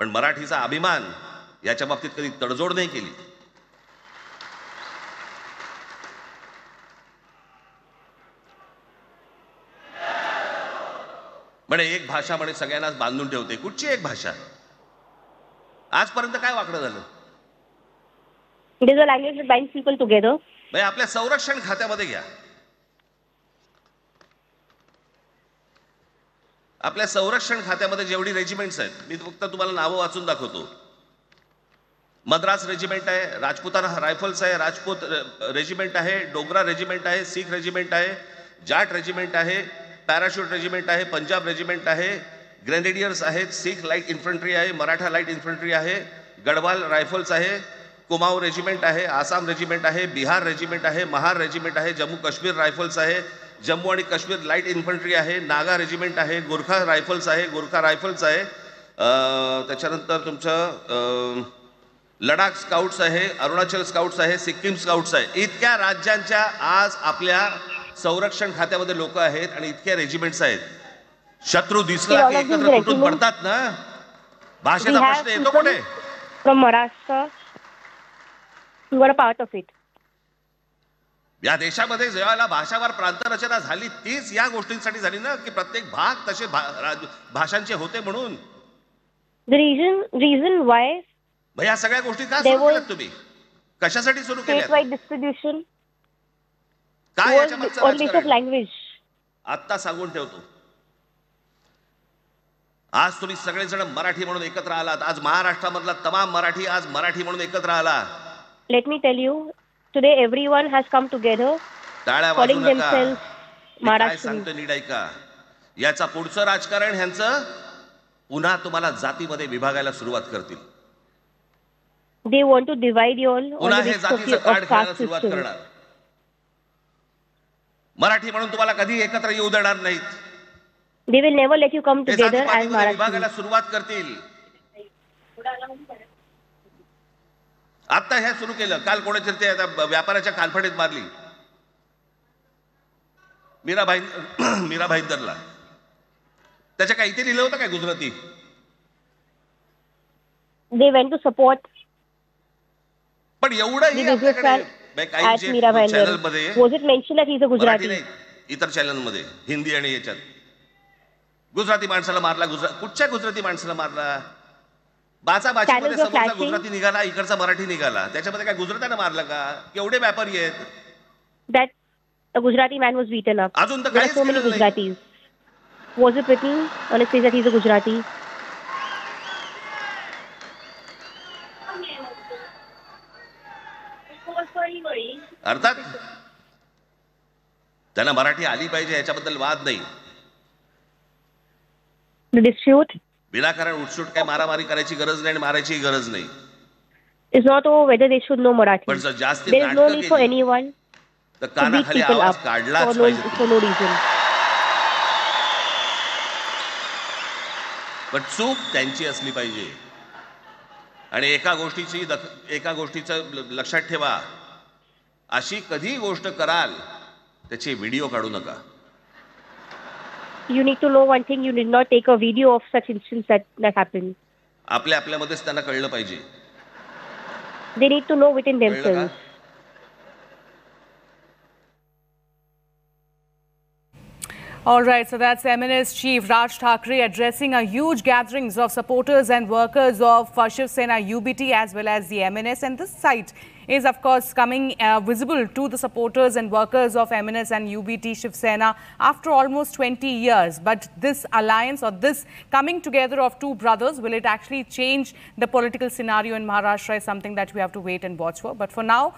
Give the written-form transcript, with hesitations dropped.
पण मराठीचा अभिमान याच्या बाबतीत कधी तडजोड नाही केली. म्हणे एक भाषा म्हणे सगळ्यांनाच बांधून ठेवते. कुठची एक भाषा? आजपर्यंत काय वाकडं झालं? It is a language that binds people together. म्हणजे आपल्या संरक्षण खात्यामध्ये घ्या. आपल्या संरक्षण खात्यामध्ये जेवढी रेजिमेंट्स आहेत, मी फक्त तुम्हाला नावं वाचून दाखवतो. मद्रास रेजिमेंट आहे, राजपुताना रायफल्स आहे, राजपूत रेजिमेंट आहे, डोगरा रेजिमेंट आहे, सीख रेजिमेंट आहे, जाट रेजिमेंट आहे, पॅराशूट रेजिमेंट आहे, पंजाब रेजिमेंट आहे, ग्रेनेडियर्स आहेत, सीख लाईट इन्फंट्री आहे, मराठा लाईट इन्फंट्री आहे, गढवाल रायफल्स आहे, कुमाऊ रेजिमेंट आहे, आसाम रेजिमेंट आहे, बिहार रेजिमेंट आहे, महार रेजिमेंट आहे, जम्मू काश्मीर रायफल्स आहे, जम्मू आणि काश्मीर लाईट इन्फंट्री आहे, नागा रेजिमेंट आहे, गोरखा रायफल्स आहे, गोरखा रायफल्स आहे, त्याच्यानंतर तुमचं लडाख स्काउट्स आहे, अरुणाचल स्काउट्स आहे, सिक्कीम स्काउट्स आहे. इतक्या राज्यांच्या आज आपल्या संरक्षण खात्यामध्ये लोक आहेत आणि इतक्या रेजिमेंट्स आहेत. शत्रू दिसला की एकत्र तुटून पडतात ना. भाषेचा प्रश्न येतो कुठे? From Maharashtra, you are a part of it. या देशामध्ये जेव्हा भाषावार प्रांत रचना झाली तीच या गोष्टींसाठी झाली ना, की प्रत्येक भाग तसे भाषांचे होते म्हणून. The reason why या सगळ्या गोष्टी का सुरू केल्यात तुम्ही? कशासाठी सुरू केल्यात? statewide distribution काय याच्या मागचं only of language. आत्ता सांगून ठेवतो. आज तुम्ही सगळेजण मराठी म्हणून एकत्र आलात. आज महाराष्ट्रामधला तमाम मराठी आज मराठी म्हणून एकत्र आला. Let me tell you, today everyone has come together, calling themselves काय सांगतो नीट ऐका. याचा पुढचं राजकारण ह्यांचं पुन्हा तुम्हाला जातीमध्ये विभागायला सुरुवात करतील. They want to divide you all पुन्हा on the हे basis जातीचं of कार्ड खेळायला caste सुरुवात system. करणार. मराठी म्हणून तुम्हाला कधी एकत्र येऊ देणार नाहीत. They will never let you come together as विभागाला Maharashtrians. सुरुवात करतील. आता हे सुरू केलं. काल कोणाच्या ते व्यापाऱ्याच्या कानफडीत मारली मीरा भाईंदरला. त्याच्या काय इथे लिहिलं होतं काय Gujarati? They went to support पण एवढंही आपल्याकडे काही जे चॅनल मध्ये was it mentioned that he's a Gujarati? इतर चॅनल मध्ये हिंदी आणि याच्यात गुजराती माणसाला मारला. कुठच्या गुजराती माणसाला मारला? बाचाबाचीमध्ये समोरचा गुजराती निघाला, इकडचा मराठी निघाला. त्याच्यामध्ये काय गुजरात्यानं मारलं का? केवढे व्यापारी आहेत? That a Gujarati man was beaten up. अजून तर There are काहीच so many केलेलं नाही. Gujaratis. Was it written on it says that he's a Gujarati? अर्थात त्यांना मराठी आली पाहिजे याच्याबद्दल वाद नाही. The dispute विनाकारण उठसूट काय मारामारी करायची गरज नाही आणि मारायची गरज नाही. is not over whether they should know Marathi. पण जर जास्ती There is no नाटकं need for केली anyone तर to beat कानाखाली people आवाज up काढलाच पाहिजे. for no reason. पण चूक त्यांची असली पाहिजे. आणि एका गोष्टीचं लक्षात ठेवा, अशी कधी गोष्ट कराल त्याचे व्हिडिओ काढू नका. You need to know one thing, you did not take a video of such instance that happened. आपल्यामध्येच त्यांना कळलं पाहिजे. They need to know within themselves. All right, so that's MNS Chief Raj Thackeray addressing a huge gatherings of supporters and workers of Shiv Sena UBT as well as the MNS. And this site is, of course, coming visible to the supporters and workers of MNS and UBT Shiv Sena after almost 20 years. But this alliance or this coming together of two brothers, will it actually change the political scenario in Maharashtra is something that we have to wait and watch for. But for now,